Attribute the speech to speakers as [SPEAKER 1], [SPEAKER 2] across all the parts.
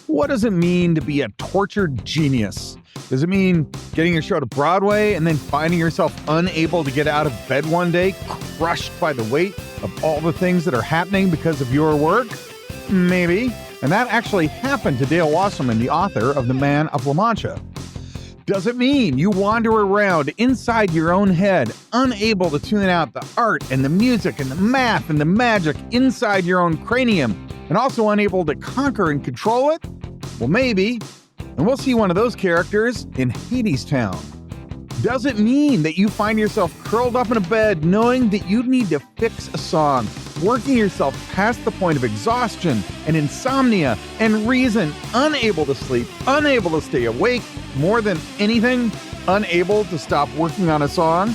[SPEAKER 1] What does it mean to be a tortured genius? Does it mean getting your show to Broadway and then finding yourself unable to get out of bed one day, crushed by the weight of all the things that are happening because of your work? Maybe. And that actually happened to Dale Wasserman, the author of the Man of La Mancha. Does it mean you wander around inside your own head, unable to tune out the art and the music and the math and the magic inside your own cranium, and also unable to conquer and control it? Well, maybe. And we'll see one of those characters in Hadestown. Does it mean that you find yourself curled up in a bed knowing that you need to fix a song, working yourself past the point of exhaustion and insomnia and reason, unable to sleep, unable to stay awake, more than anything, unable to stop working on a song?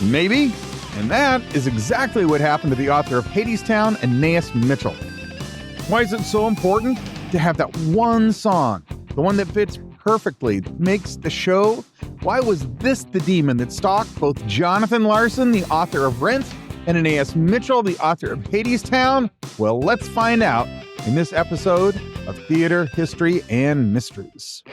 [SPEAKER 1] Maybe. And that is exactly what happened to the author of Hadestown, Anais Mitchell. Why is it so important to have that one song, the one that fits perfectly, that makes the show? Why was this the demon that stalked both Jonathan Larson, the author of Rent, and Anais Mitchell, the author of Hadestown? Well, let's find out in this episode of Theater, History, and Mysteries.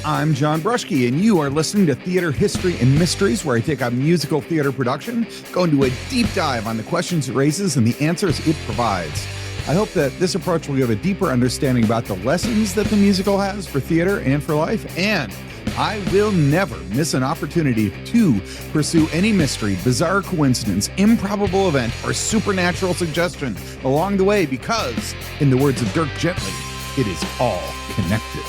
[SPEAKER 1] I'm John Bruschke, and you are listening to Theater, History, and Mysteries, where I take a musical theater production, go into a deep dive on the questions it raises and the answers it provides. I hope that this approach will give a deeper understanding about the lessons that the musical has for theater and for life, and I will never miss an opportunity to pursue any mystery, bizarre coincidence, improbable event, or supernatural suggestion along the way because, in the words of Dirk Gently, it is all connected.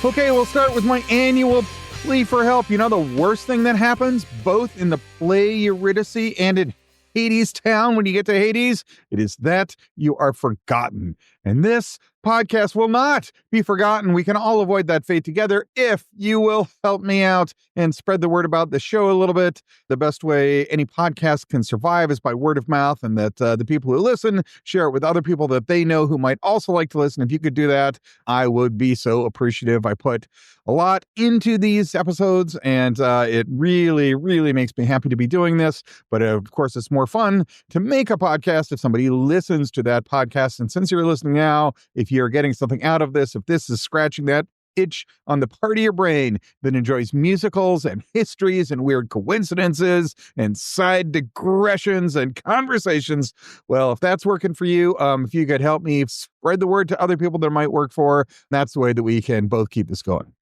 [SPEAKER 1] Okay, we'll start with my annual plea for help. You know the worst thing that happens, both in the play Eurydice and in Hadestown when you get to Hades? It is that you are forgotten. And this podcast will not be forgotten. We can all avoid that fate together if you will help me out and spread the word about the show a little bit. The best way any podcast can survive is by word of mouth, and that the people who listen share it with other people that they know who might also like to listen. If you could do that, I would be so appreciative. I put a lot into these episodes, and it really, really makes me happy to be doing this. But of course, it's more fun to make a podcast if somebody listens to that podcast. And since you're listening now, if you're getting something out of this, if this is scratching that itch on the part of your brain that enjoys musicals and histories and weird coincidences and side digressions and conversations, well, if that's working for you, if you could help me spread the word to other people that it might work for, that's the way that we can both keep this going.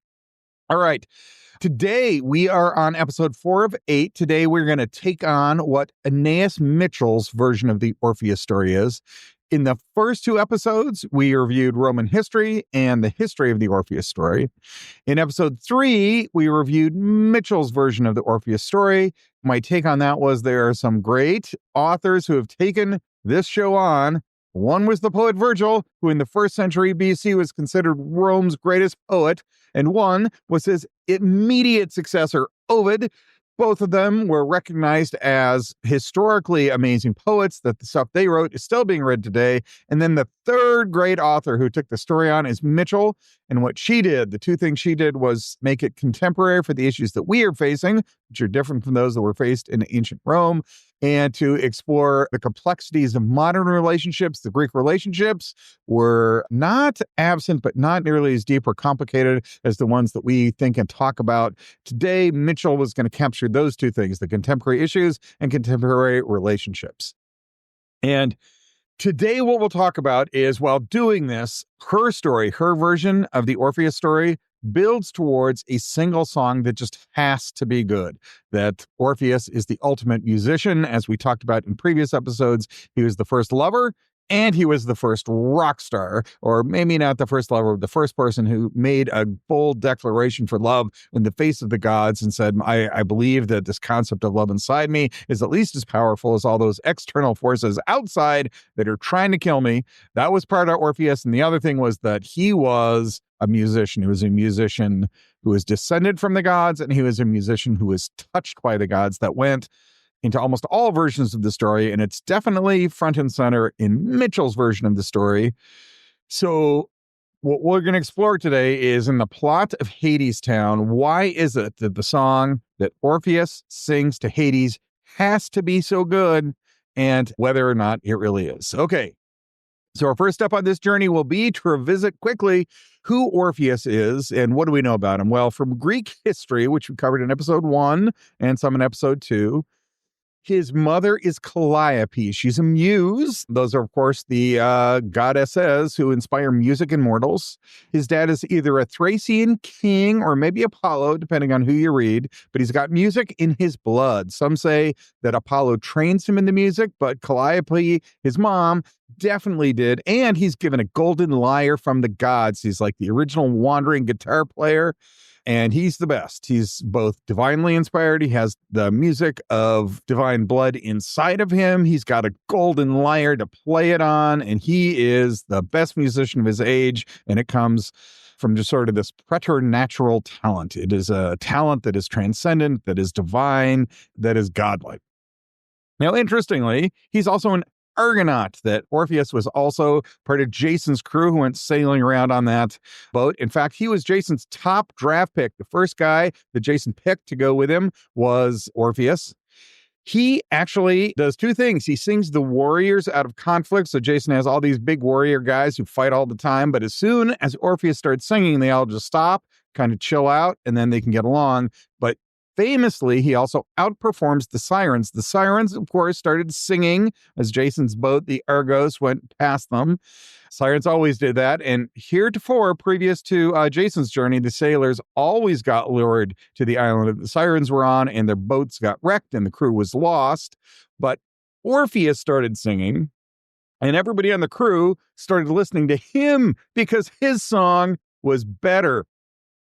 [SPEAKER 1] All right. Today, we are on episode 4 of 8. Today, we're going to take on what Anais Mitchell's version of the Orpheus story is. In the first 2 episodes, we reviewed Roman history and the history of the Orpheus story. In episode 3, we reviewed Mitchell's version of the Orpheus story. My take on that was there are some great authors who have taken this show on. One was the poet Virgil, who in the 1st century BC was considered Rome's greatest poet, and one was his immediate successor, Ovid. Both of them were recognized as historically amazing poets, that the stuff they wrote is still being read today. And then the third great author who took the story on is Mitchell. And what she did, the 2 things she did was make it contemporary for the issues that we are facing, which are different from those that were faced in ancient Rome, and to explore the complexities of modern relationships. The Greek relationships were not absent, but not nearly as deep or complicated as the ones that we think and talk about. Today, Mitchell was going to capture those 2 things, the contemporary issues and contemporary relationships. And today, what we'll talk about is, while doing this, her story, her version of the Orpheus story, builds towards a single song that just has to be good. That Orpheus is the ultimate musician. As we talked about in previous episodes, he was the first lover and he was the first rock star, or maybe not the first lover, the first person who made a bold declaration for love in the face of the gods and said, I believe that this concept of love inside me is at least as powerful as all those external forces outside that are trying to kill me. That was part of Orpheus. And the other thing was that he was a musician. He was a musician who was descended from the gods, and he was a musician who was touched by the gods. That went into almost all versions of the story, and it's definitely front and center in Mitchell's version of the story. So what we're going to explore today is, in the plot of Hadestown, why is it that the song that Orpheus sings to Hades has to be so good? and whether or not it really is. Okay. So our first step on this journey will be to revisit quickly who Orpheus is and what do we know about him. Well, from Greek history, which we covered in episode 1 and some in episode 2, his mother is Calliope. She's a muse. Those are, of course, the goddesses who inspire music in mortals. His dad is either a Thracian king or maybe Apollo, depending on who you read, but he's got music in his blood. Some say that Apollo trains him in the music, but Calliope, his mom, definitely did. And he's given a golden lyre from the gods. He's like the original wandering guitar player. And he's the best. He's both divinely inspired. He has the music of divine blood inside of him. He's got a golden lyre to play it on. And he is the best musician of his age. And it comes from just sort of this preternatural talent. It is a talent that is transcendent, that is divine, that is godlike. Now, interestingly, he's also an Argonaut, that Orpheus was also part of Jason's crew who went sailing around on that boat. In fact, he was Jason's top draft pick. The first guy that Jason picked to go with him was Orpheus. He actually does two things. He sings the warriors out of conflict. So Jason has all these big warrior guys who fight all the time. But as soon as Orpheus starts singing, they all just stop, kind of chill out, and then they can get along. But famously, he also outperforms the sirens. The sirens, of course, started singing as Jason's boat, the Argos, went past them. Sirens always did that. And heretofore, previous to Jason's journey, the sailors always got lured to the island that the sirens were on, and their boats got wrecked and the crew was lost. But Orpheus started singing, and everybody on the crew started listening to him because his song was better.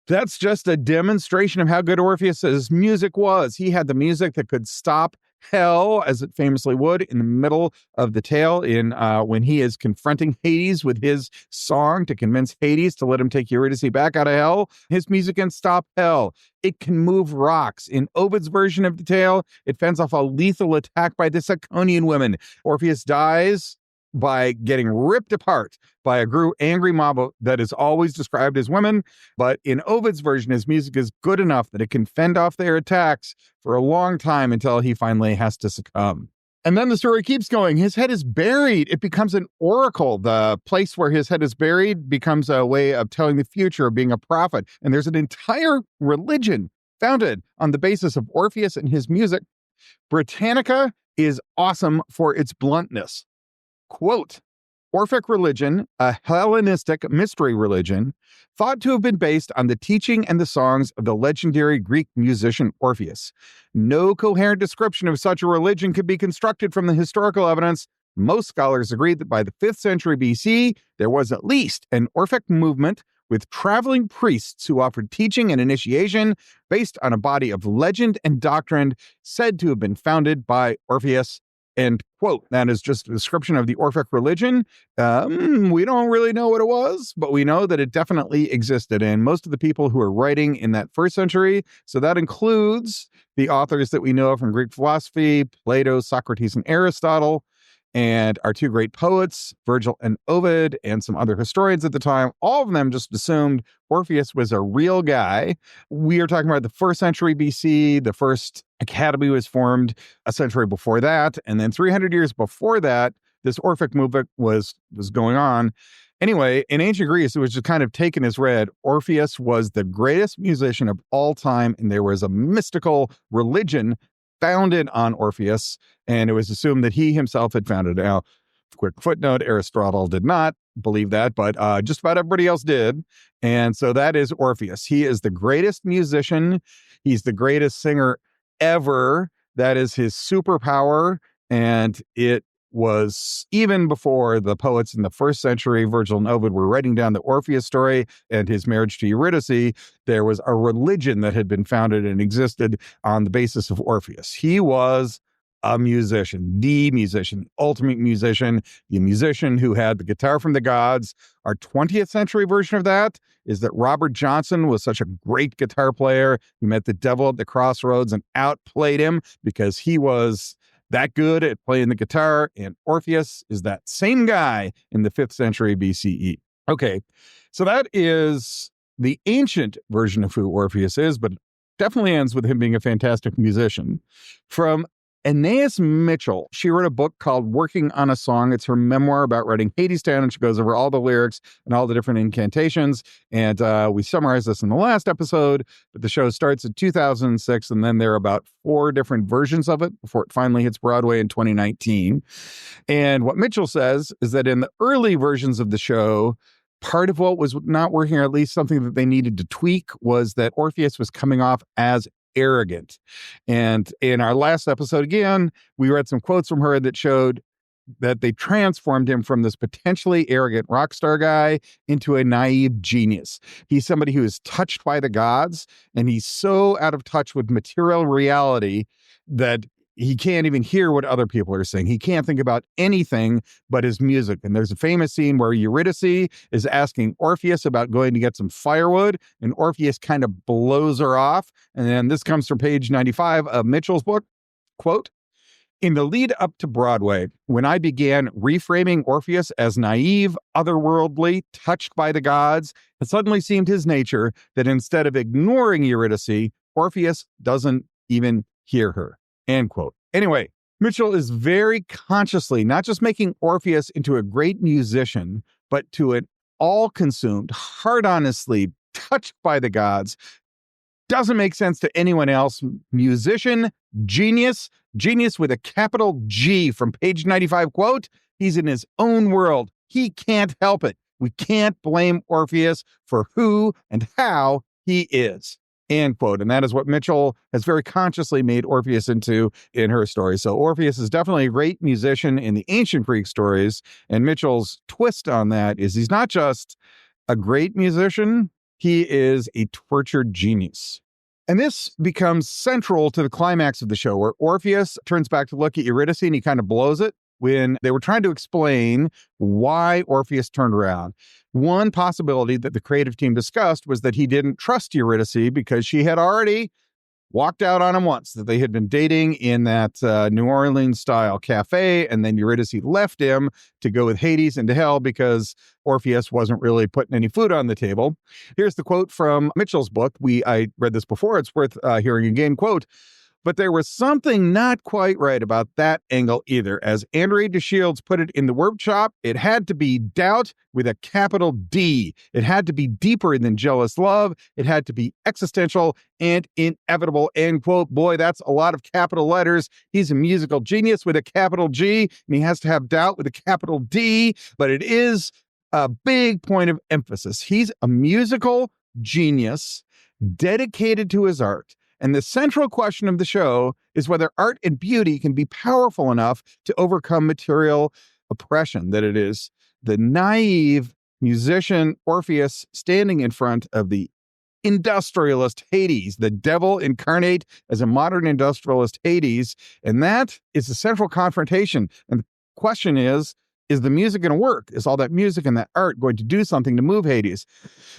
[SPEAKER 1] That's just a demonstration of how good Orpheus's music was. He had the music that could stop hell, as it famously would, in the middle of the tale when he is confronting Hades with his song to convince Hades to let him take Eurydice back out of hell. His music can stop hell. It can move rocks. In Ovid's version of the tale, it fends off a lethal attack by the Ciconian women. Orpheus dies by getting ripped apart by a angry mob that is always described as women. But in Ovid's version, his music is good enough that it can fend off their attacks for a long time until he finally has to succumb. And then the story keeps going. His head is buried. It becomes an oracle. The place where his head is buried becomes a way of telling the future, of being a prophet. And there's an entire religion founded on the basis of Orpheus and his music. Britannica is awesome for its bluntness. Quote, Orphic religion, a Hellenistic mystery religion, thought to have been based on the teaching and the songs of the legendary Greek musician Orpheus. No coherent description of such a religion could be constructed from the historical evidence. Most scholars agree that by the 5th century BC, there was at least an Orphic movement with traveling priests who offered teaching and initiation based on a body of legend and doctrine said to have been founded by Orpheus. End quote. That is just a description of the Orphic religion. We don't really know what it was, but we know that it definitely existed. And most of the people who are writing in that 1st century, so that includes the authors that we know from Greek philosophy, Plato, Socrates, and Aristotle, and our two great poets, Virgil and Ovid, and some other historians at the time, all of them just assumed Orpheus was a real guy. We are talking about the 1st century BC. The first academy was formed a century before that. And then 300 years before that, this Orphic movement was going on. Anyway, in ancient Greece, it was just kind of taken as read. Orpheus was the greatest musician of all time, and there was a mystical religion founded on Orpheus, and it was assumed that he himself had founded it. Now, quick footnote, Aristotle did not believe that, but just about everybody else did. And so that is Orpheus. He is the greatest musician. He's the greatest singer ever. That is his superpower. And it was even before the poets in the 1st century, Virgil and Ovid, were writing down the Orpheus story and his marriage to Eurydice. There was a religion that had been founded and existed on the basis of Orpheus. He was a musician, the ultimate musician, the musician who had the guitar from the gods. Our 20th century version of that is that Robert Johnson was such a great guitar player. He met the devil at the crossroads and outplayed him because he was that good at playing the guitar, and Orpheus is that same guy in the 5th century BCE. Okay, so that is the ancient version of who Orpheus is, but definitely ends with him being a fantastic musician. From Aeneas Mitchell, she wrote a book called Working on a Song. It's her memoir about writing Hadestown, and she goes over all the lyrics and all the different incantations. And we summarized this in the last episode, but the show starts in 2006, and then there are about 4 different versions of it before it finally hits Broadway in 2019. And what Mitchell says is that in the early versions of the show, part of what was not working, or at least something that they needed to tweak, was that Orpheus was coming off as arrogant. And in our last episode, again, we read some quotes from her that showed that they transformed him from this potentially arrogant rock star guy into a naive genius. He's somebody who is touched by the gods, and he's so out of touch with material reality that he can't even hear what other people are saying. He can't think about anything but his music. And there's a famous scene where Eurydice is asking Orpheus about going to get some firewood, and Orpheus kind of blows her off. And then this comes from page 95 of Mitchell's book, quote, "In the lead up to Broadway, when I began reframing Orpheus as naive, otherworldly, touched by the gods, it suddenly seemed his nature that instead of ignoring Eurydice, Orpheus doesn't even hear her." End quote. Anyway, Mitchell is very consciously not just making Orpheus into a great musician, but to an all-consumed, heart-honestly touched by the gods, doesn't make sense to anyone else, musician, genius with a capital G from page 95, quote, "He's in his own world. He can't help it. We can't blame Orpheus for who and how he is." End quote. And that is what Mitchell has very consciously made Orpheus into in her story. So Orpheus is definitely a great musician in the ancient Greek stories. And Mitchell's twist on that is he's not just a great musician, he is a tortured genius. And this becomes central to the climax of the show, where Orpheus turns back to look at Eurydice and he kind of blows it when they were trying to explain why Orpheus turned around. One possibility that the creative team discussed was that he didn't trust Eurydice because she had already walked out on him once, that they had been dating in that New Orleans style cafe, and then Eurydice left him to go with Hades into hell because Orpheus wasn't really putting any food on the table. Here's the quote from Mitchell's book. I read this before. It's worth hearing again. Quote, "But there was something not quite right about that angle either. As André de Shields put it in the workshop, it had to be doubt with a capital D. It had to be deeper than jealous love. It had to be existential and inevitable." End quote. Boy, that's a lot of capital letters. He's a musical genius with a capital G, and he has to have doubt with a capital D, but it is a big point of emphasis. He's a musical genius dedicated to his art. And the central question of the show is whether art and beauty can be powerful enough to overcome material oppression, that it is the naive musician Orpheus standing in front of the industrialist Hades, the devil incarnate as a modern industrialist Hades. And that is the central confrontation. And the question is the music going to work? Is all that music and that art going to do something to move Hades?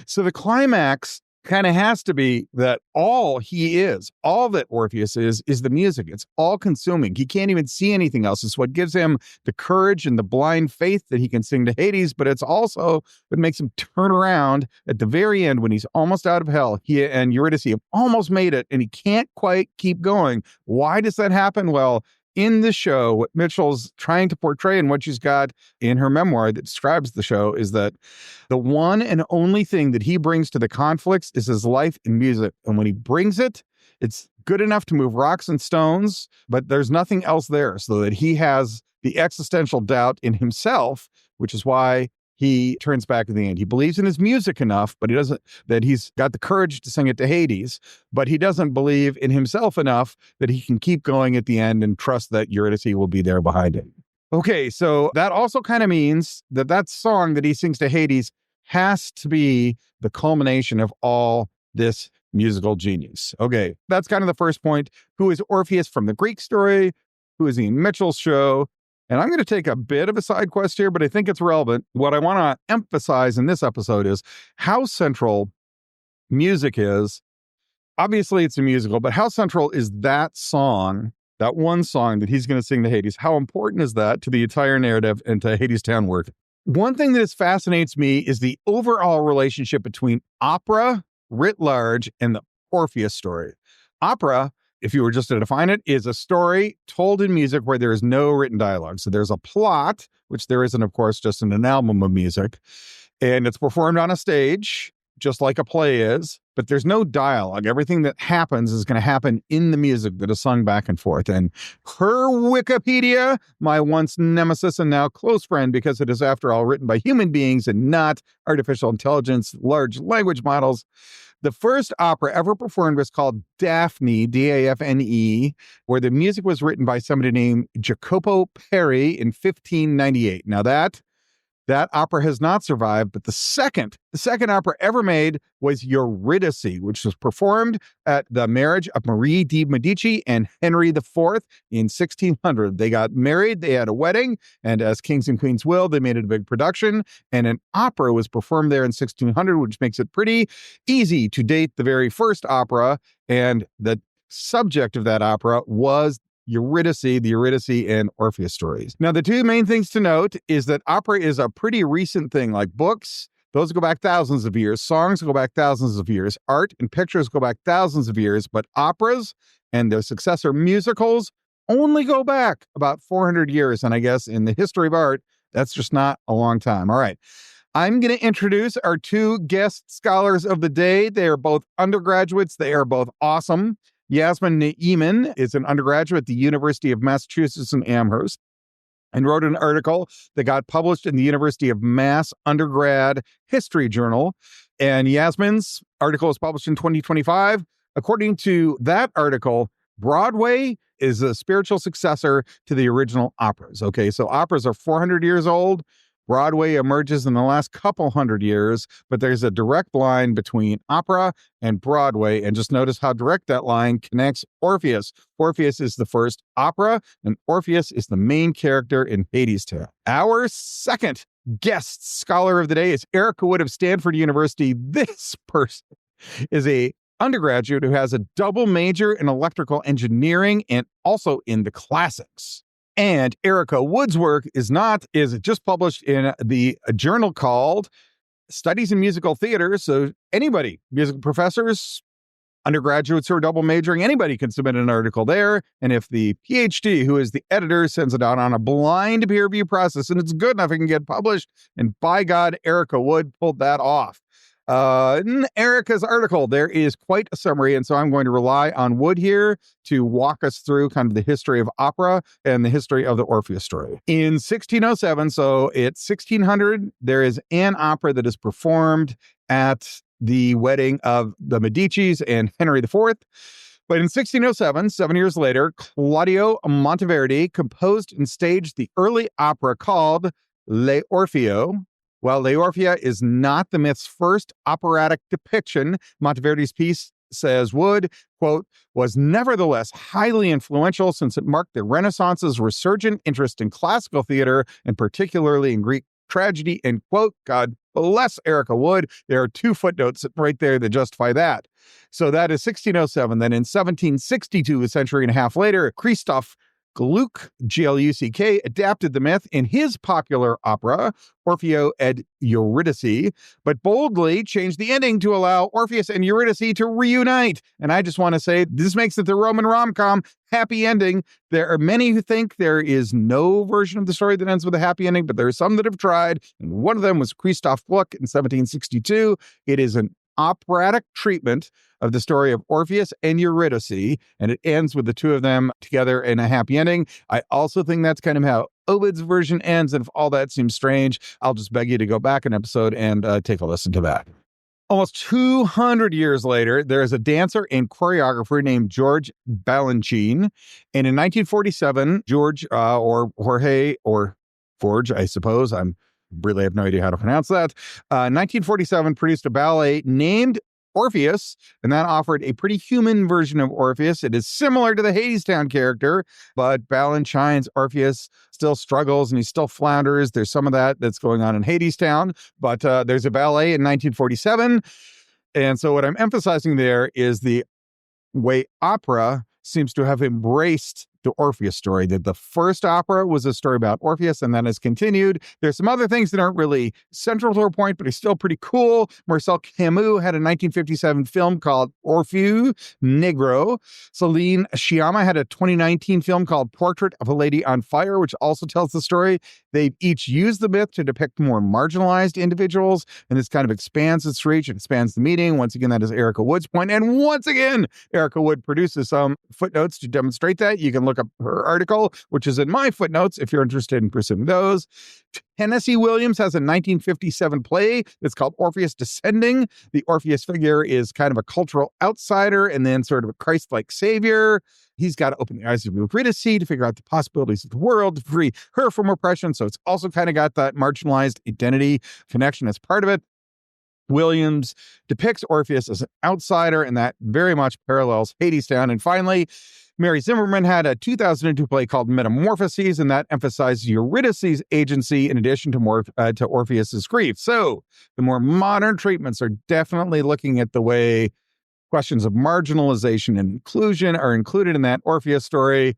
[SPEAKER 1] So the climax kind of has to be that all he is, all that Orpheus is the music. It's all consuming. He can't even see anything else. It's what gives him the courage and the blind faith that he can sing to Hades, but it's also what makes him turn around at the very end when he's almost out of hell. He and Eurydice have almost made it, and he can't quite keep going. Why does that happen? Well, in the show, what Mitchell's trying to portray and what she's got in her memoir that describes the show is that the one and only thing that he brings to the conflicts is his life in music. And when he brings it, it's good enough to move rocks and stones, but there's nothing else there, so that he has the existential doubt in himself, which is why he turns back at the end. He believes in his music enough, but he doesn't, that he's got the courage to sing it to Hades, but he doesn't believe in himself enough that he can keep going at the end and trust that Eurydice will be there behind him. Okay, so that also kind of means that that song that he sings to Hades has to be the culmination of all this musical genius. Okay, that's kind of the first point. Who is Orpheus from the Greek story? Who is he in Mitchell's show? And I'm going to take a bit of a side quest here, but I think it's relevant. What I want to emphasize in this episode is how central music is. Obviously, it's a musical, but how central is that song, that one song that he's going to sing to Hades? How important is that to the entire narrative and to Hadestown work? One thing that fascinates me is the overall relationship between opera writ large and the Orpheus story. Opera if you were just to define it, is a story told in music where there is no written dialogue. So there's a plot, which there isn't, of course, just in an album of music, and it's performed on a stage, just like a play is, but there's no dialogue. Everything that happens is going to happen in the music that is sung back and forth. And per Wikipedia, my once nemesis and now close friend, because it is, after all, written by human beings and not artificial intelligence, large language models, the first opera ever performed was called Daphne, Dafne, where the music was written by somebody named Jacopo Peri in 1598. Now that opera has not survived, but the second opera ever made was Eurydice, which was performed at the marriage of Marie de Medici and Henry IV in 1600. They got married, they had a wedding, and as kings and queens will, they made it a big production, and an opera was performed there in 1600, which makes it pretty easy to date the very first opera, and the subject of that opera was Eurydice, the Eurydice and Orpheus stories. Now, the two main things to note is that opera is a pretty recent thing. Like books, those go back thousands of years. Songs go back thousands of years. Art and pictures go back thousands of years. But operas and their successor musicals only go back about 400 years. And I guess in the history of art, that's just not a long time. All right. I'm going to introduce our two guest scholars of the day. They are both undergraduates. They are both awesome. Yasmin Neiman is an undergraduate at the University of Massachusetts in Amherst and wrote an article that got published in the University of Mass Undergrad History Journal. And Yasmin's article was published in 2025. According to that article, Broadway is a spiritual successor to the original operas. Okay, so operas are 400 years old. Broadway emerges in the last couple hundred years, but there's a direct line between opera and Broadway. And just notice how direct that line connects Orpheus. Orpheus is the first opera, and Orpheus is the main character in Hadestown. Our second guest scholar of the day is Erica Wood of Stanford University. This person is a undergraduate who has a double major in electrical engineering and also in the classics. And Erica Wood's work is just published in the journal called Studies in Musical Theater. So anybody, music professors, undergraduates who are double majoring, anybody can submit an article there. And if the PhD, who is the editor, sends it out on a blind peer review process and it's good enough, it can get published. And by God, Erica Wood pulled that off. In Erica's article, there is quite a summary, and so I'm going to rely on Wood here to walk us through kind of the history of opera and the history of the Orpheus story. In 1607, so it's 1600, there is an opera that is performed at the wedding of the Medicis and Henry IV. But in 1607, 7 years later, Claudio Monteverdi composed and staged the early opera called L'Orfeo. While L'Orfeo is not the myth's first operatic depiction, Monteverdi's piece, says Wood, quote, was nevertheless highly influential since it marked the Renaissance's resurgent interest in classical theater and particularly in Greek tragedy, end quote. God bless Erica Wood. There are two footnotes right there that justify that. So that is 1607. Then in 1762, a century and a half later, Christoph Gluck, Gluck, adapted the myth in his popular opera, Orfeo ed Eurydice, but boldly changed the ending to allow Orpheus and Eurydice to reunite. And I just want to say, this makes it the Roman rom-com happy ending. There are many who think there is no version of the story that ends with a happy ending, but there are some that have tried. And one of them was Christoph Gluck in 1762. It is an operatic treatment of the story of Orpheus and Eurydice, and it ends with the two of them together in a happy ending. I also think that's kind of how Ovid's version ends, and if all that seems strange, I'll just beg you to go back an episode and take a listen to that. Almost 200 years later, there is a dancer and choreographer named George Balanchine, and in 1947, George, or Jorge, or Forge, I suppose, really have no idea how to pronounce that. 1947 produced a ballet named Orpheus, and that offered a pretty human version of Orpheus. It is similar to the Hadestown character, but Balanchine's Orpheus still struggles and he still flounders. There's some of that's going on in Hadestown, but there's a ballet in 1947. And so what I'm emphasizing there is the way opera seems to have embraced the Orpheus story. That the first opera was a story about Orpheus, and then has continued. There's some other things that aren't really central to her point, but are still pretty cool. Marcel Camus had a 1957 film called Orpheus Negro. Celine Sciamma had a 2019 film called Portrait of a Lady on Fire, which also tells the story. They've each used the myth to depict more marginalized individuals, and this kind of expands its reach. It expands the meaning. Once again, that is Erica Wood's point. And once again, Erica Wood produces some footnotes to demonstrate that. You can look up her article, which is in my footnotes if you're interested in pursuing those. Tennessee Williams has a 1957 play that's called Orpheus Descending. The Orpheus figure is kind of a cultural outsider and then sort of a Christ-like savior. He's got to open the eyes of Eurydice to figure out the possibilities of the world, to free her from oppression. So it's also kind of got that marginalized identity connection as part of it. Williams depicts Orpheus as an outsider, and that very much parallels Hadestown. And finally, Mary Zimmerman had a 2002 play called Metamorphoses, and that emphasized Eurydice's agency in addition to Orpheus's grief. So the more modern treatments are definitely looking at the way questions of marginalization and inclusion are included in that Orpheus story.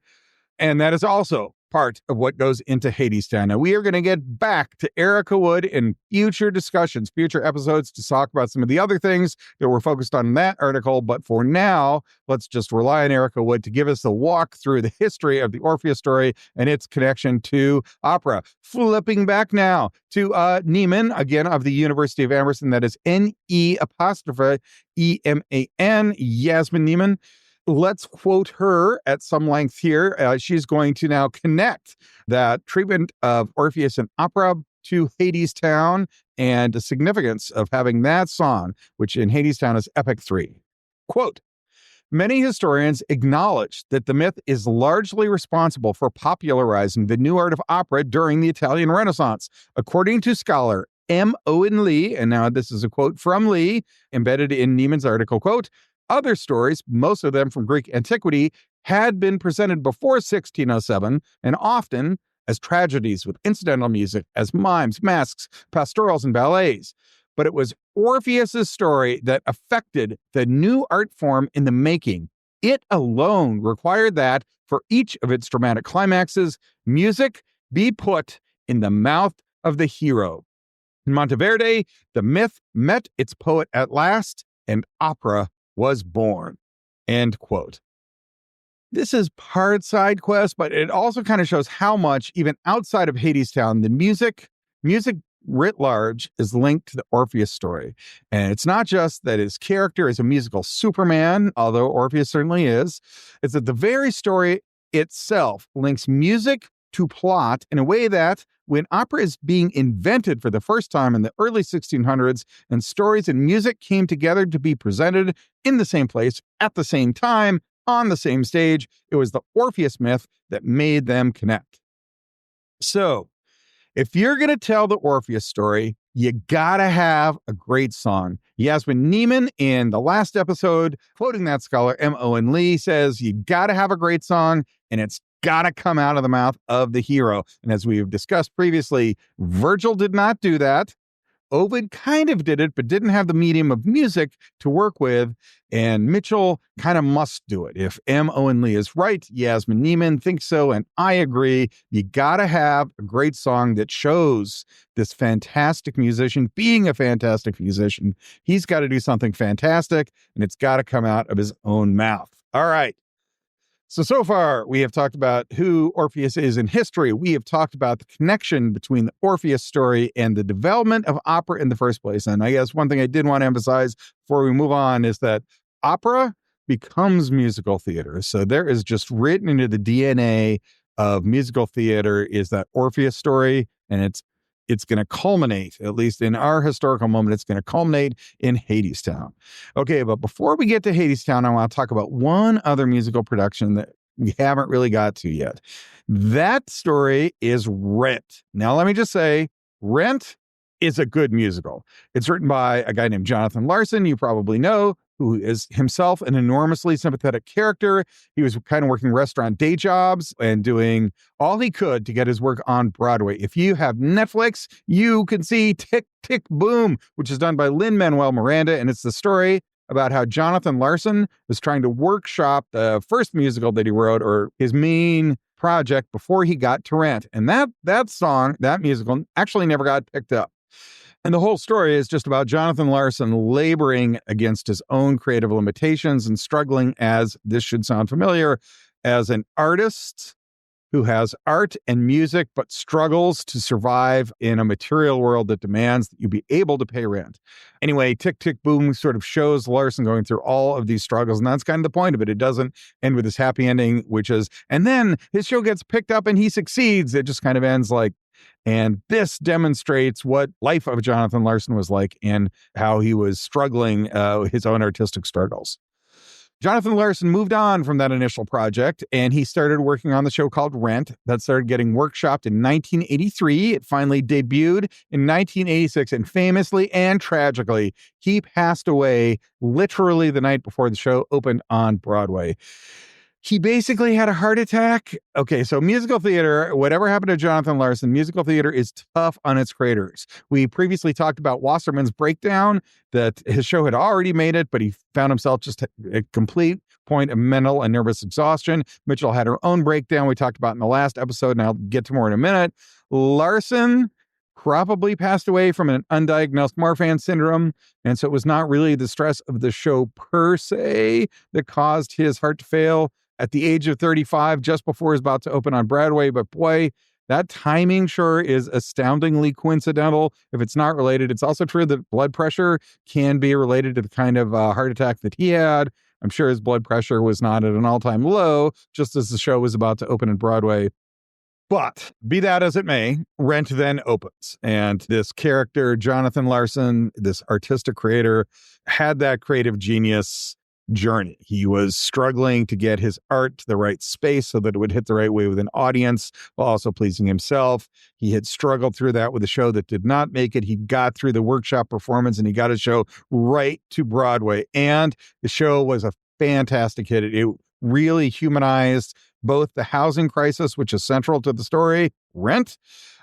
[SPEAKER 1] And that is also part of what goes into Hadestown. Now, we are going to get back to Erica Wood in future discussions, future episodes, to talk about some of the other things that were focused on in that article. But for now, let's just rely on Erica Wood to give us a walk through the history of the Orpheus story and its connection to opera. Flipping back now to Niemann, again, of the University of Amherst, that is N-E-apostrophe E-M-A-N, Yasmin Niemann. Let's quote her at some length here. She's going to now connect that treatment of Orpheus in opera to Hadestown and the significance of having that song, which in Hadestown is Epic 3. Quote, many historians acknowledge that the myth is largely responsible for popularizing the new art of opera during the Italian Renaissance. According to scholar M. Owen Lee, and now this is a quote from Lee, embedded in Niemann's article, quote, other stories, most of them from Greek antiquity, had been presented before 1607 and often as tragedies with incidental music, as mimes, masks, pastorals, and ballets. But it was Orpheus's story that affected the new art form in the making. It alone required that, for each of its dramatic climaxes, music be put in the mouth of the hero. In Monteverde, the myth met its poet at last, and opera was born. End quote. This is part side quest, but it also kind of shows how much, even outside of Hadestown, the music writ large is linked to the Orpheus story. And it's not just that his character is a musical Superman, although Orpheus certainly is. It's that the very story itself links music to plot in a way that, when opera is being invented for the first time in the early 1600s and stories and music came together to be presented in the same place at the same time on the same stage, it was the Orpheus myth that made them connect. So, if you're going to tell the Orpheus story, you gotta have a great song. Yasmin Niemann, in the last episode, quoting that scholar M. Owen Lee, says you gotta have a great song, and it's gotta come out of the mouth of the hero. And as we've discussed previously, Virgil did not do that. Ovid kind of did it, but didn't have the medium of music to work with. And Mitchell kind of must do it. If M. Owen Lee is right, Yasmin Niemann thinks so, and I agree. You gotta have a great song that shows this fantastic musician being a fantastic musician. He's got to do something fantastic, and it's got to come out of his own mouth. All right. So far, we have talked about who Orpheus is in history. We have talked about the connection between the Orpheus story and the development of opera in the first place. And I guess one thing I did want to emphasize before we move on is that opera becomes musical theater. So there is just written into the DNA of musical theater is that Orpheus story, and it's going to culminate, at least in our historical moment, it's going to culminate in Hadestown. Okay, but before we get to Hadestown, I want to talk about one other musical production that we haven't really got to yet. That story is Rent. Now, let me just say, Rent is a good musical. It's written by a guy named Jonathan Larson, you probably know, who is himself an enormously sympathetic character. He was kind of working restaurant day jobs and doing all he could to get his work on Broadway. If you have Netflix, you can see Tick, Tick, Boom, which is done by Lin-Manuel Miranda, and it's the story about how Jonathan Larson was trying to workshop the first musical that he wrote, or his main project, before he got to Rent. And that song, that musical, actually never got picked up. And the whole story is just about Jonathan Larson laboring against his own creative limitations and struggling, as this should sound familiar, as an artist who has art and music, but struggles to survive in a material world that demands that you be able to pay rent. Anyway, Tick, Tick, Boom sort of shows Larson going through all of these struggles, and that's kind of the point of it. It doesn't end with this happy ending, which is, and then his show gets picked up and he succeeds. It just kind of ends like, and this demonstrates what life of Jonathan Larson was like and how he was struggling, his own artistic struggles. Jonathan Larson moved on from that initial project, and he started working on the show called Rent that started getting workshopped in 1983. It finally debuted in 1986, and famously and tragically, he passed away literally the night before the show opened on Broadway. He basically had a heart attack. Okay, so musical theater, whatever happened to Jonathan Larson, musical theater is tough on its creators. We previously talked about Wasserman's breakdown, that his show had already made it, but he found himself just at a complete point of mental and nervous exhaustion. Mitchell had her own breakdown we talked about in the last episode, and I'll get to more in a minute. Larson probably passed away from an undiagnosed Marfan syndrome, and so it was not really the stress of the show per se that caused his heart to fail at the age of 35, just before he was about to open on Broadway. But boy, that timing sure is astoundingly coincidental. If it's not related, it's also true that blood pressure can be related to the kind of heart attack that he had. I'm sure his blood pressure was not at an all-time low, just as the show was about to open on Broadway. But be that as it may, Rent then opens. And this character, Jonathan Larson, this artistic creator, had that creative genius journey. He was struggling to get his art to the right space so that it would hit the right way with an audience while also pleasing himself. He had struggled through that with a show that did not make it. He got through the workshop performance and he got a show right to Broadway. And the show was a fantastic hit. It really humanized both the housing crisis, which is central to the story, Rent,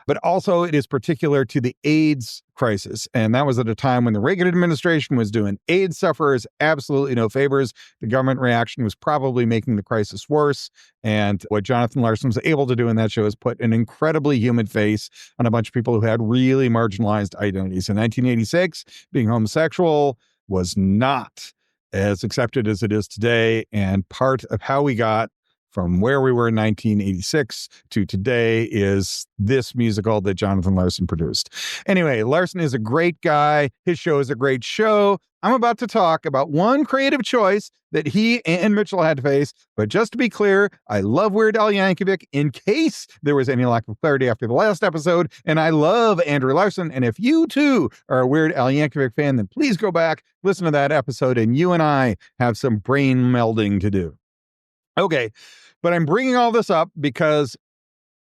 [SPEAKER 1] but also it is particular to the AIDS crisis. And that was at a time when the Reagan administration was doing AIDS sufferers absolutely no favors. The government reaction was probably making the crisis worse. And what Jonathan Larson was able to do in that show is put an incredibly human face on a bunch of people who had really marginalized identities. In 1986, being homosexual was not as accepted as it is today. And part of how we got from where we were in 1986 to today is this musical that Jonathan Larson produced. Anyway, Larson is a great guy. His show is a great show. I'm about to talk about one creative choice that he and Mitchell had to face. But just to be clear, I love Weird Al Yankovic, in case there was any lack of clarity after the last episode. And I love Andrew Larson. And if you too are a Weird Al Yankovic fan, then please go back, listen to that episode, and you and I have some brain melding to do. Okay, but I'm bringing all this up because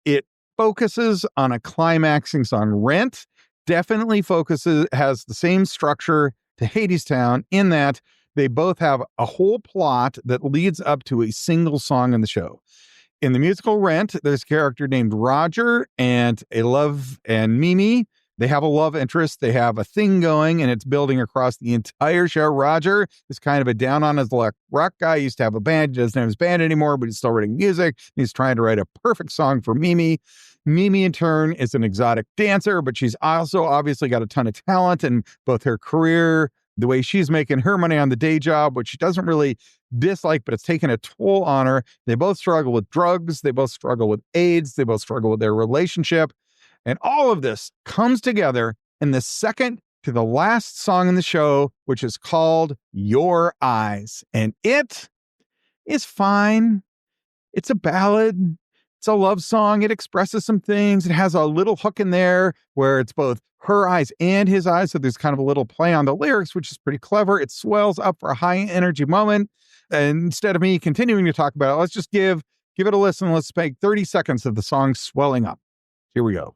[SPEAKER 1] it focuses on a climaxing song. Rent definitely has the same structure to Hadestown in that they both have a whole plot that leads up to a single song in the show. In the musical Rent, there's a character named Roger and Mimi. They have a love interest. They have a thing going, and it's building across the entire show. Roger is kind of a down on his luck rock guy. He used to have a band. He doesn't have his band anymore, but he's still writing music. He's trying to write a perfect song for Mimi. Mimi, in turn, is an exotic dancer, but she's also obviously got a ton of talent in both her career, the way she's making her money on the day job, which she doesn't really dislike, but it's taken a toll on her. They both struggle with drugs. They both struggle with AIDS. They both struggle with their relationship. And all of this comes together in the second to the last song in the show, which is called Your Eyes. And it is fine. It's a ballad. It's a love song. It expresses some things. It has a little hook in there where it's both her eyes and his eyes. So there's kind of a little play on the lyrics, which is pretty clever. It swells up for a high energy moment. And instead of me continuing to talk about it, let's just give it a listen. Let's make 30 seconds of the song swelling up. Here we go.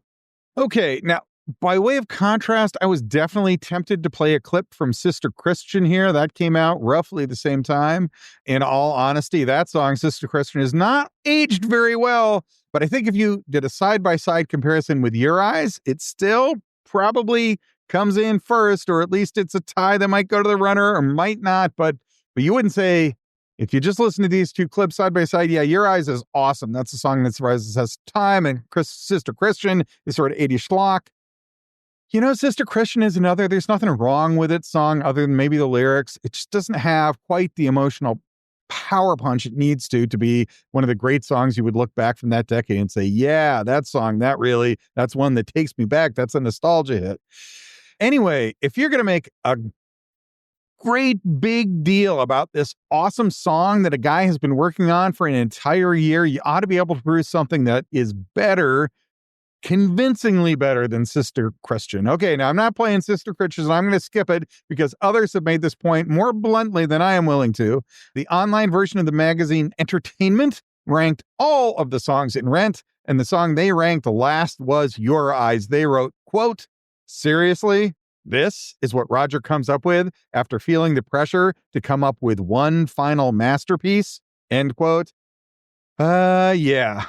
[SPEAKER 1] Okay, now, by way of contrast, I was definitely tempted to play a clip from Sister Christian here. That came out roughly the same time. In all honesty, that song, Sister Christian, is not aged very well. But I think if you did a side-by-side comparison with Your Eyes, it's still probably comes in first, or at least it's a tie that might go to the runner or might not. But you wouldn't say, if you just listen to these two clips side by side, yeah, Your Eyes is awesome. That's a song that surprises us time. And Sister Christian is sort of 80s schlock. You know, Sister Christian is another, there's nothing wrong with its song other than maybe the lyrics. It just doesn't have quite the emotional power punch it needs to be one of the great songs you would look back from that decade and say, yeah, that song, that's one that takes me back. That's a nostalgia hit. Anyway, if you're going to make a great big deal about this awesome song that a guy has been working on for an entire year, you ought to be able to produce something that is better, convincingly better than Sister Christian. Okay, now I'm not playing Sister Christian, and I'm going to skip it because others have made this point more bluntly than I am willing to. The online version of the magazine Entertainment ranked all of the songs in Rent, and the song they ranked last was Your Eyes. They wrote, quote, seriously? This is what Roger comes up with after feeling the pressure to come up with one final masterpiece, end quote. Yeah,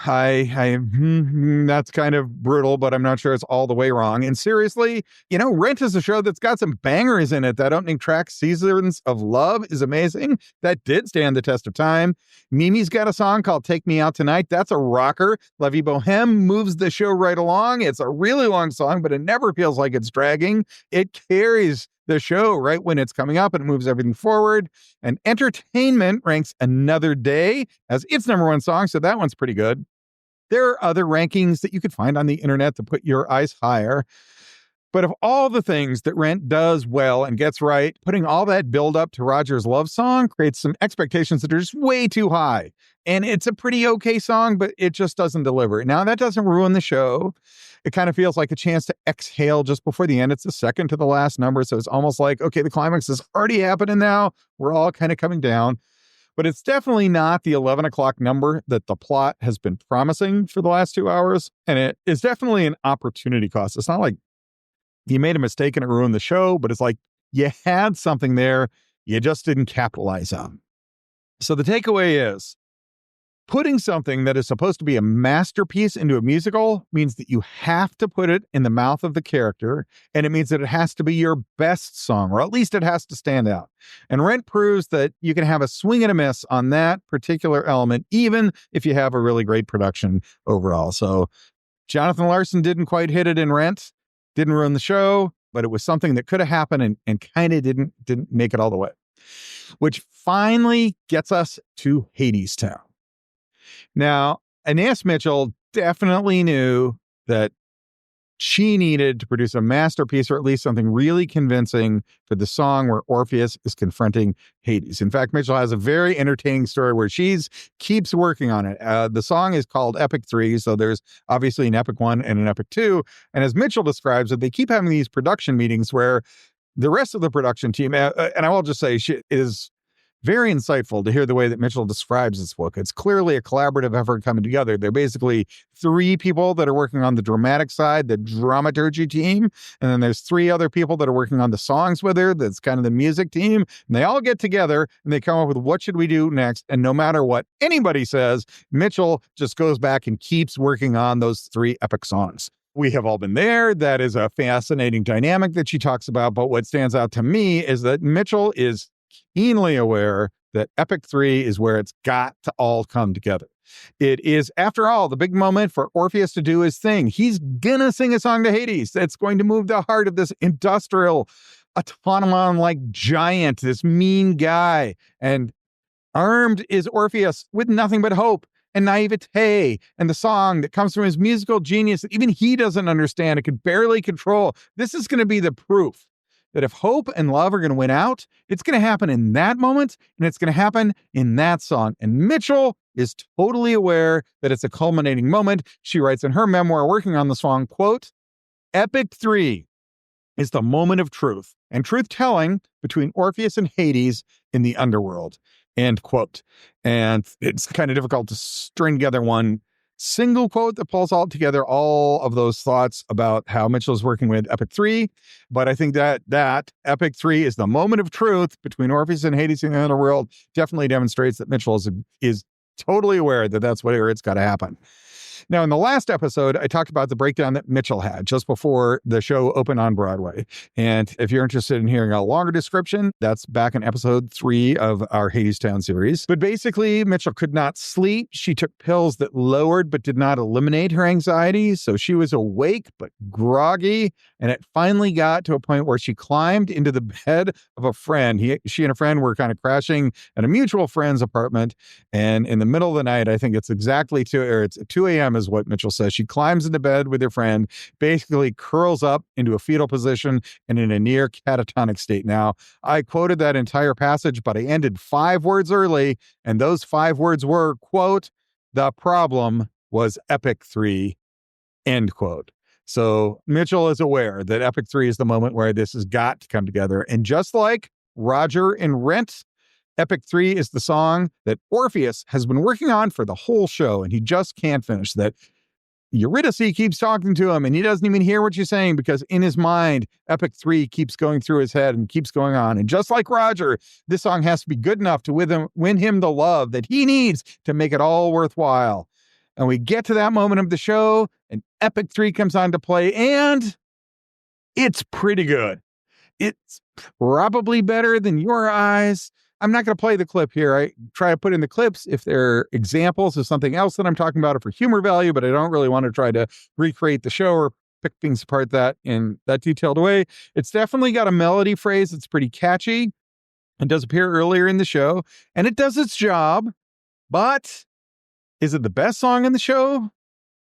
[SPEAKER 1] that's kind of brutal, but I'm not sure it's all the way wrong. And seriously, you know, Rent is a show that's got some bangers in it. That opening track, Seasons of Love, is amazing. That did stand the test of time. Mimi's got a song called Take Me Out Tonight. That's a rocker. Levy Bohème moves the show right along. It's a really long song, but it never feels like it's dragging. It carries the show right when it's coming up and it moves everything forward. And Entertainment ranks Another Day as its number one song, so that one's pretty good. There are other rankings that you could find on the internet to put Your Eyes higher. But of all the things that Rent does well and gets right, putting all that build up to Roger's love song creates some expectations that are just way too high. And it's a pretty okay song, but it just doesn't deliver. Now, that doesn't ruin the show. It kind of feels like a chance to exhale just before the end. It's the second to the last number. So it's almost like, okay, the climax is already happening now. We're all kind of coming down. But it's definitely not the 11 o'clock number that the plot has been promising for the last 2 hours. And it is definitely an opportunity cost. It's not like you made a mistake and it ruined the show, but it's like you had something there you just didn't capitalize on. So the takeaway is, putting something that is supposed to be a masterpiece into a musical means that you have to put it in the mouth of the character, and it means that it has to be your best song, or at least it has to stand out. And Rent proves that you can have a swing and a miss on that particular element, even if you have a really great production overall. So Jonathan Larson didn't quite hit it in Rent, didn't ruin the show, but it was something that could have happened and kind of didn't make it all the way. Which finally gets us to Hadestown. Now, Anais Mitchell definitely knew that she needed to produce a masterpiece, or at least something really convincing, for the song where Orpheus is confronting Hades. In fact, Mitchell has a very entertaining story where she keeps working on it. The song is called Epic 3, so there's obviously an Epic 1 and an Epic 2. And as Mitchell describes it, they keep having these production meetings where the rest of the production team, and I will just say, she is very insightful to hear the way that Mitchell describes this book. It's clearly a collaborative effort coming together. They're basically 3 people that are working on the dramatic side, the dramaturgy team, and then there's 3 other people that are working on the songs with her. That's kind of the music team. And they all get together and they come up with what should we do next. And no matter what anybody says, Mitchell just goes back and keeps working on those 3 epic songs. We have all been there. That is a fascinating dynamic that she talks about. But what stands out to me is that Mitchell is keenly aware that Epic 3 is where it's got to all come together. It is, after all, the big moment for Orpheus to do his thing. He's gonna sing a song to Hades that's going to move the heart of this industrial automaton-like giant, this mean guy. And armed is Orpheus with nothing but hope and naivete, and the song that comes from his musical genius that even he doesn't understand, it can barely control. This is going to be the proof that if hope and love are going to win out, it's going to happen in that moment, and it's going to happen in that song. And Mitchell is totally aware that it's a culminating moment. She writes in her memoir working on the song, quote, Epic 3 is the moment of truth and truth-telling between Orpheus and Hades in the underworld, end quote. And it's kind of difficult to string together one single quote that pulls all together all of those thoughts about how Mitchell's working with Epic 3. But I think that Epic 3 is the moment of truth between Orpheus and Hades in the underworld definitely demonstrates that Mitchell is totally aware that that's where it's got to happen. Now, in the last episode, I talked about the breakdown that Mitchell had just before the show opened on Broadway. And if you're interested in hearing a longer description, that's back in episode 3 of our Hadestown series. But basically, Mitchell could not sleep. She took pills that lowered but did not eliminate her anxiety. So she was awake but groggy. And it finally got to a point where she climbed into the bed of a friend. She and a friend were kind of crashing at a mutual friend's apartment. And in the middle of the night, I think it's 2 a.m. is what Mitchell says. She climbs into bed with her friend, basically curls up into a fetal position and in a near catatonic state. Now, I quoted that entire passage, but I ended 5 words early. And those 5 words were, quote, "The problem was Epic 3, end quote." So Mitchell is aware that Epic 3 is the moment where this has got to come together. And just like Roger in Rent, Epic 3 is the song that Orpheus has been working on for the whole show, and he just can't finish that. Eurydice keeps talking to him, and he doesn't even hear what she's saying because in his mind, Epic 3 keeps going through his head and keeps going on. And just like Roger, this song has to be good enough to win him the love that he needs to make it all worthwhile. And we get to that moment of the show, and Epic 3 comes on to play, and it's pretty good. It's probably better than Your Eyes. I'm not going to play the clip here. I try to put in the clips if they're examples of something else that I'm talking about or for humor value, but I don't really want to try to recreate the show or pick things apart that in that detailed way. It's definitely got a melody phrase that's pretty catchy and does appear earlier in the show, and it does its job, but is it the best song in the show?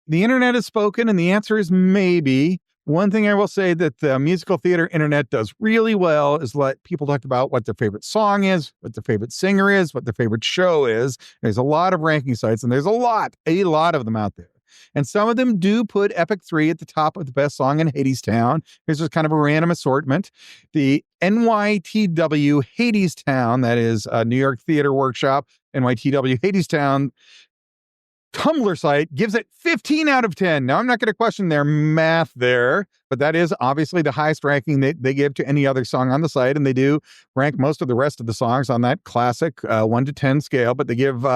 [SPEAKER 1] The internet has spoken, and the answer is maybe. One thing I will say that the musical theater internet does really well is let people talk about what their favorite song is, what their favorite singer is, what their favorite show is. There's a lot of ranking sites, and there's a lot of them out there. And some of them do put Epic 3 at the top of the best song in Hadestown. Here's just kind of a random assortment. The NYTW Hadestown, that is a New York Theater Workshop, NYTW Hadestown Tumblr site gives it 15 out of 10. Now, I'm not going to question their math there, but that is obviously the highest ranking they give to any other song on the site. And they do rank most of the rest of the songs on that classic 1 to 10 scale, but they give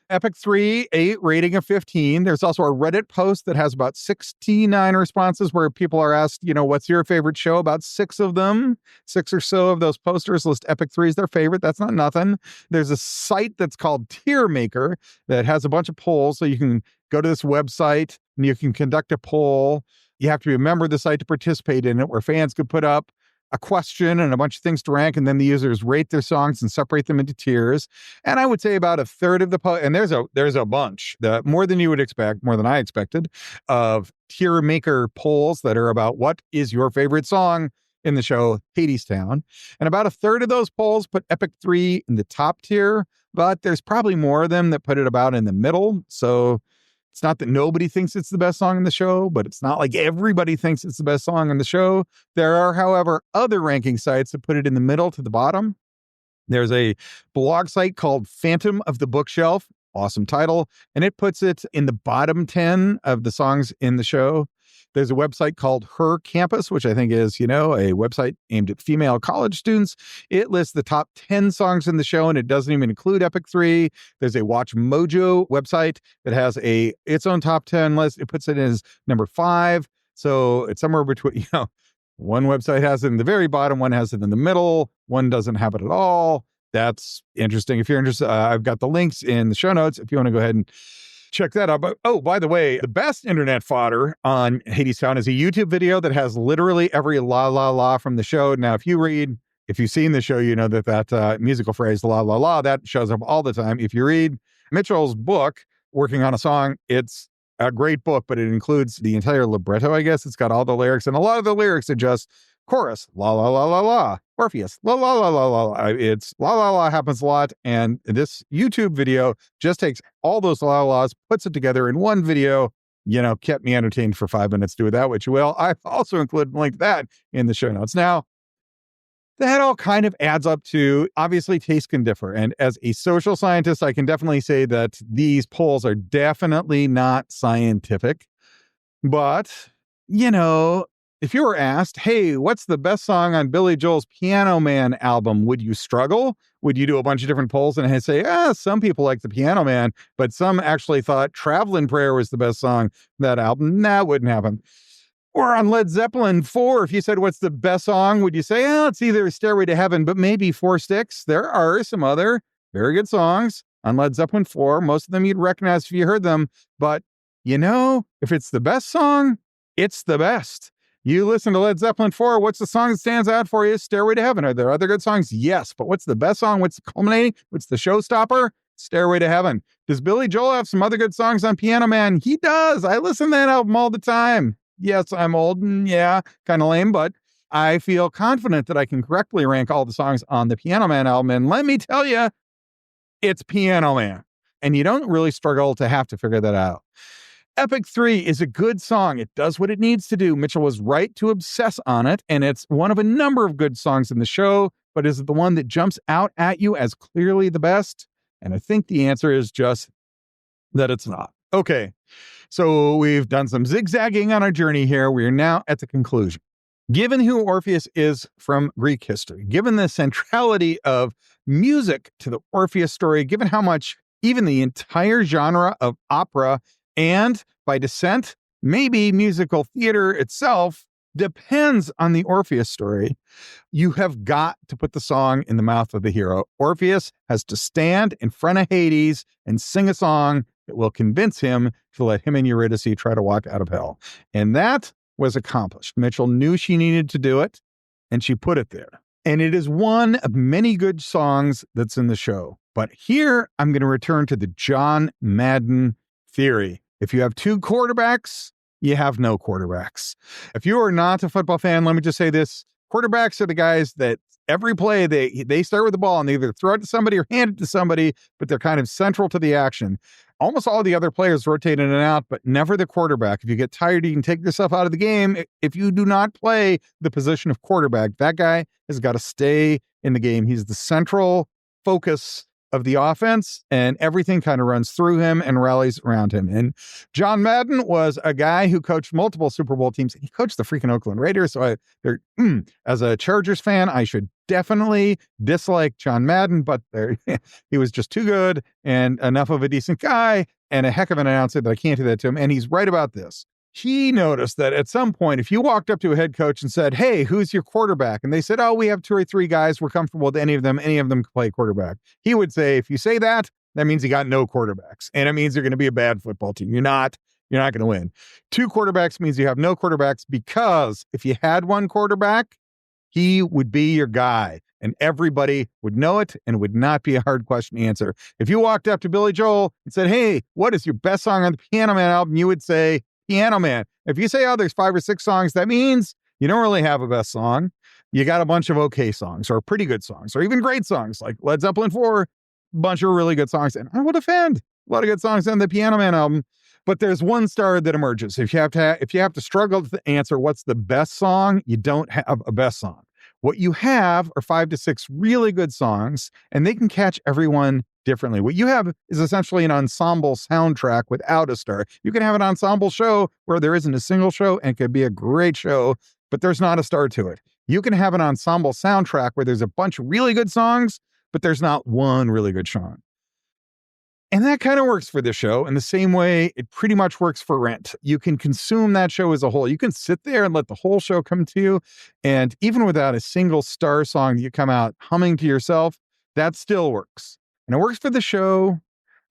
[SPEAKER 1] Epic 3 a rating of 15. There's also a Reddit post that has about 69 responses where people are asked, what's your favorite show? About 6 of them, 6 or so of those posters list Epic 3 as their favorite. That's not nothing. There's a site that's called Tier Maker that has a bunch of polls. So you can go to this website and you can conduct a poll. You have to be a member of the site to participate in it, where fans could put up a question and a bunch of things to rank, and then the users rate their songs and separate them into tiers. And I would say about a third of the and there's a bunch, more than you would expect, more than I expected, of Tier Maker polls that are about what is your favorite song in the show Hadestown. And about a third of those polls put Epic 3 in the top tier, but there's probably more of them that put it about in the middle. So it's not that nobody thinks it's the best song in the show, but it's not like everybody thinks it's the best song in the show. There are, however, other ranking sites that put it in the middle to the bottom. There's a blog site called Phantom of the Bookshelf, awesome title, and it puts it in the bottom 10 of the songs in the show. There's a website called Her Campus, which I think is, a website aimed at female college students. It lists the top 10 songs in the show, and it doesn't even include Epic 3. There's a Watch Mojo website that has its own top 10 list. It puts it as number 5. So it's somewhere between, one website has it in the very bottom, one has it in the middle, one doesn't have it at all. That's interesting. If you're interested, I've got the links in the show notes if you want to go ahead and check that out. But, by the way, the best internet fodder on Hadestown is a YouTube video that has literally every la la la from the show. Now, if you've seen the show, you know that musical phrase, la la la, that shows up all the time. If you read Mitchell's book, Working on a Song, it's a great book, but it includes the entire libretto, I guess. It's got all the lyrics, and a lot of the lyrics are just chorus, la la la la la, Orpheus, la la la la la. It's la la la happens a lot, and this YouTube video just takes all those la la's, puts it together in one video. Kept me entertained for 5 minutes. Do with that what you will. I've also included a link to that in the show notes. Now, that all kind of adds up to, obviously, taste can differ. And as a social scientist, I can definitely say that these polls are definitely not scientific. But, If you were asked, hey, what's the best song on Billy Joel's Piano Man album? Would you struggle? Would you do a bunch of different polls and say, some people like the Piano Man, but some actually thought Traveling Prayer was the best song on that album? That wouldn't happen. Or on Led Zeppelin 4, if you said, what's the best song? Would you say, it's either Stairway to Heaven, but maybe Four Sticks? There are some other very good songs on Led Zeppelin 4. Most of them you'd recognize if you heard them. But, if it's the best song, it's the best. You listen to Led Zeppelin 4, what's the song that stands out for you? Stairway to Heaven. Are there other good songs? Yes. But what's the best song? What's the culminating? What's the showstopper? Stairway to Heaven. Does Billy Joel have some other good songs on Piano Man? He does. I listen to that album all the time. Yes, I'm old and kind of lame, but I feel confident that I can correctly rank all the songs on the Piano Man album. And let me tell you, it's Piano Man. And you don't really struggle to have to figure that out. Epic 3 is a good song. It does what it needs to do. Mitchell was right to obsess on it, and it's one of a number of good songs in the show, but is it the one that jumps out at you as clearly the best? And I think the answer is just that it's not. Okay, so we've done some zigzagging on our journey here. We are now at the conclusion. Given who Orpheus is from Greek history, given the centrality of music to the Orpheus story, given how much even the entire genre of opera and, by descent, maybe musical theater itself depends on the Orpheus story, you have got to put the song in the mouth of the hero. Orpheus has to stand in front of Hades and sing a song that will convince him to let him and Eurydice try to walk out of hell. And that was accomplished. Mitchell knew she needed to do it, and she put it there. And it is one of many good songs that's in the show. But here, I'm going to return to the John Madden theory. If you have two quarterbacks, you have no quarterbacks. If you are not a football fan, let me just say this. Quarterbacks are the guys that every play, they start with the ball and they either throw it to somebody or hand it to somebody, but they're kind of central to the action. Almost all the other players rotate in and out, but never the quarterback. If you get tired, you can take yourself out of the game. If you do not play the position of quarterback, that guy has got to stay in the game. He's the central focus of the offense, and everything kind of runs through him and rallies around him. And John Madden was a guy who coached multiple Super Bowl teams. He coached the freaking Oakland Raiders. So as a Chargers fan, I should definitely dislike John Madden, but he was just too good and enough of a decent guy and a heck of an announcer that I can't do that to him. And he's right about this. He noticed that at some point, if you walked up to a head coach and said, hey, who's your quarterback? And they said, we have 2 or 3 guys. We're comfortable with any of them can play quarterback. He would say, if you say that, that means you got no quarterbacks. And it means you're going to be a bad football team. You're not going to win. 2 quarterbacks means you have no quarterbacks, because if you had one quarterback, he would be your guy. And everybody would know it, and it would not be a hard question to answer. If you walked up to Billy Joel and said, hey, what is your best song on the Piano Man album? You would say, Piano Man. If you say, there's 5 or 6 songs, that means you don't really have a best song. You got a bunch of okay songs or pretty good songs or even great songs like Led Zeppelin 4, a bunch of really good songs. And I will defend a lot of good songs on the Piano Man album. But there's one star that emerges. If you have to struggle to answer what's the best song, you don't have a best song. What you have are 5 to 6 really good songs, and they can catch everyone differently. What you have is essentially an ensemble soundtrack without a star. You can have an ensemble show where there isn't a single show and it could be a great show, but there's not a star to it. You can have an ensemble soundtrack where there's a bunch of really good songs, but there's not one really good song. And that kind of works for this show in the same way it pretty much works for Rent. You can consume that show as a whole. You can sit there and let the whole show come to you. And even without a single star song that you come out humming to yourself, that still works. And it works for the show,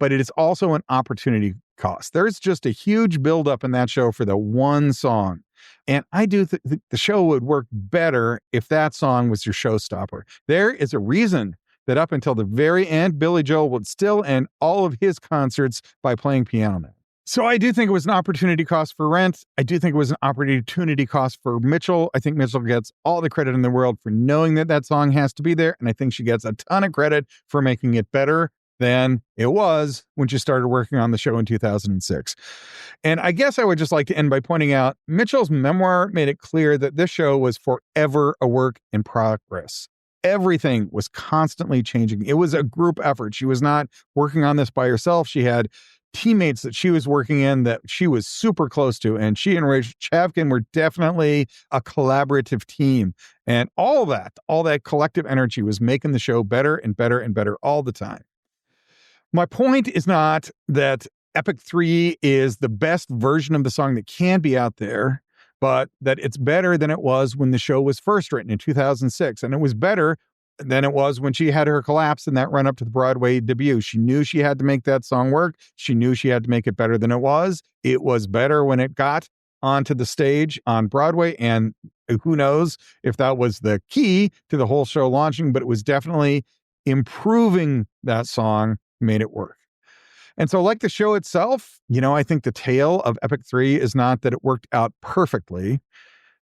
[SPEAKER 1] but it is also an opportunity cost. There's just a huge buildup in that show for the one song. And I do think the show would work better if that song was your showstopper. There is a reason that up until the very end, Billy Joel would still end all of his concerts by playing Piano Man. So I do think it was an opportunity cost for Rent. I do think it was an opportunity cost for Mitchell. I think Mitchell gets all the credit in the world for knowing that that song has to be there. And I think she gets a ton of credit for making it better than it was when she started working on the show in 2006. And I guess I would just like to end by pointing out Mitchell's memoir made it clear that this show was forever a work in progress. Everything was constantly changing. It was a group effort. She was not working on this by herself. She had teammates that she was working in that she was super close to. And she and Rachel Chavkin were definitely a collaborative team. And all that collective energy was making the show better and better and better all the time. My point is not that Epic 3 is the best version of the song that can be out there, but that it's better than it was when the show was first written in 2006. And it was better than it was when she had her collapse in that run up to the Broadway debut. She knew she had to make that song work. She knew she had to make it better than it was. It was better when it got onto the stage on Broadway. And who knows if that was the key to the whole show launching, but it was definitely improving that song, made it work. And so like the show itself, I think the tale of Epic 3 is not that it worked out perfectly,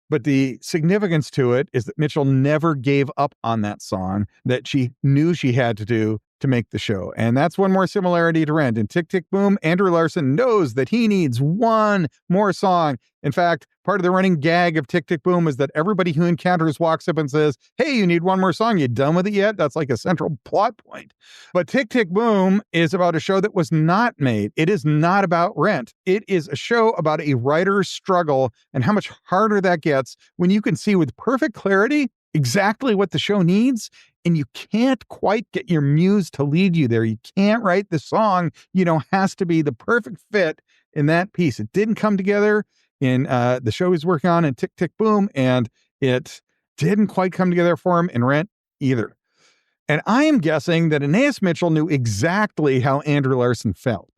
[SPEAKER 1] but the significance to it is that Mitchell never gave up on that song that she knew she had to do to make the show. And that's one more similarity to Rent. In Tick, Tick, Boom, Andrew Larson knows that he needs one more song. In fact, part of the running gag of Tick, Tick, Boom is that everybody who encounters walks up and says, hey, you need one more song. You done with it yet? That's like a central plot point. But Tick, Tick, Boom is about a show that was not made. It is not about Rent. It is a show about a writer's struggle and how much harder that gets when you can see with perfect clarity exactly what the show needs, and you can't quite get your muse to lead you there. You can't write the song, has to be the perfect fit in that piece. It didn't come together in the show he's working on in Tick, Tick, Boom, and it didn't quite come together for him in Rent either. And I am guessing that Anais Mitchell knew exactly how Andrew Larson felt.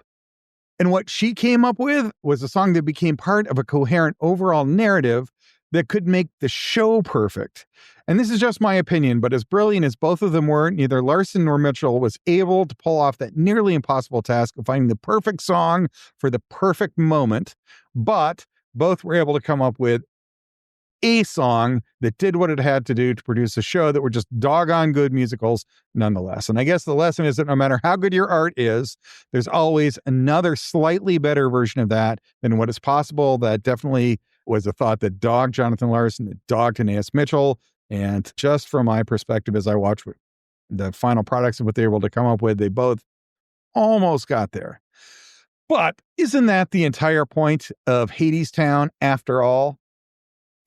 [SPEAKER 1] And what she came up with was a song that became part of a coherent overall narrative that could make the show perfect. And this is just my opinion, but as brilliant as both of them were, neither Larson nor Mitchell was able to pull off that nearly impossible task of finding the perfect song for the perfect moment, but both were able to come up with a song that did what it had to do to produce a show that were just doggone good musicals nonetheless. And I guess the lesson is that no matter how good your art is, there's always another slightly better version of that than what is possible. That definitely was a thought that dogged Jonathan Larson, that dogged Anais Mitchell. And just from my perspective, as I watched the final products of what they were able to come up with, they both almost got there. But isn't that the entire point of Hadestown after all?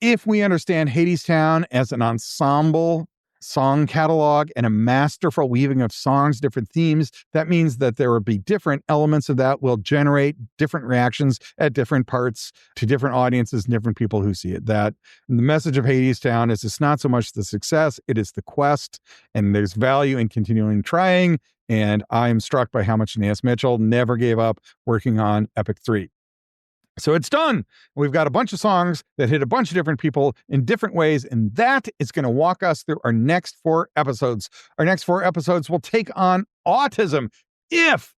[SPEAKER 1] If we understand Hadestown as an ensemble song catalog and a masterful weaving of songs, different themes, that means that there will be different elements of that will generate different reactions at different parts to different audiences and different people who see it. That the message of Hadestown is it's not so much the success, it is the quest, and there's value in continuing trying. And I'm struck by how much Anais Mitchell never gave up working on Epic 3. So it's done. We've got a bunch of songs that hit a bunch of different people in different ways, and that is going to walk us through our next 4 episodes. Our next 4 episodes will take on autism. If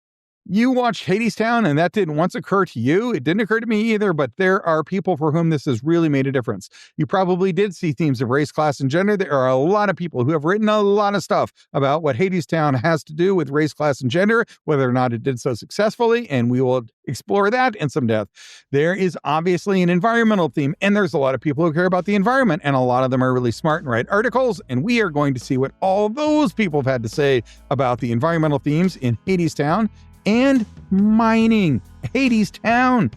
[SPEAKER 1] you watched Hadestown and that didn't once occur to you, it didn't occur to me either, but there are people for whom this has really made a difference. You probably did see themes of race, class, and gender. There are a lot of people who have written a lot of stuff about what Hadestown has to do with race, class, and gender, whether or not it did so successfully, and we will explore that in some depth. There is obviously an environmental theme, and there's a lot of people who care about the environment, and a lot of them are really smart and write articles, and we are going to see what all those people have had to say about the environmental themes in Hadestown. And mining. Hadestown.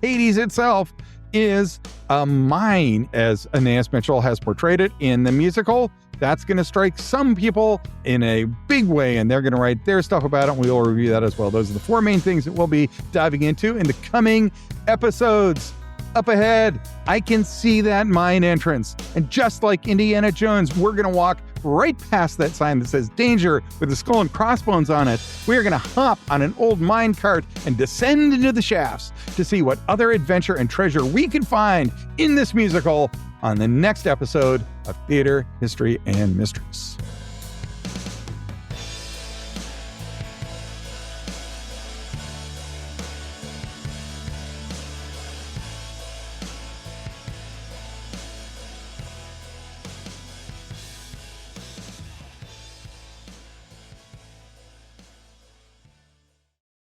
[SPEAKER 1] Hades itself is a mine, as Anais Mitchell has portrayed it in the musical. That's going to strike some people in a big way, and they're going to write their stuff about it, and we will review that as well. Those are the 4 main things that we'll be diving into in the coming episodes. Up ahead, I can see that mine entrance. And just like Indiana Jones, we're going to walk right past that sign that says danger with the skull and crossbones on it. We're going to hop on an old mine cart and descend into the shafts to see what other adventure and treasure we can find in this musical on the next episode of Theater, History, and Mysteries.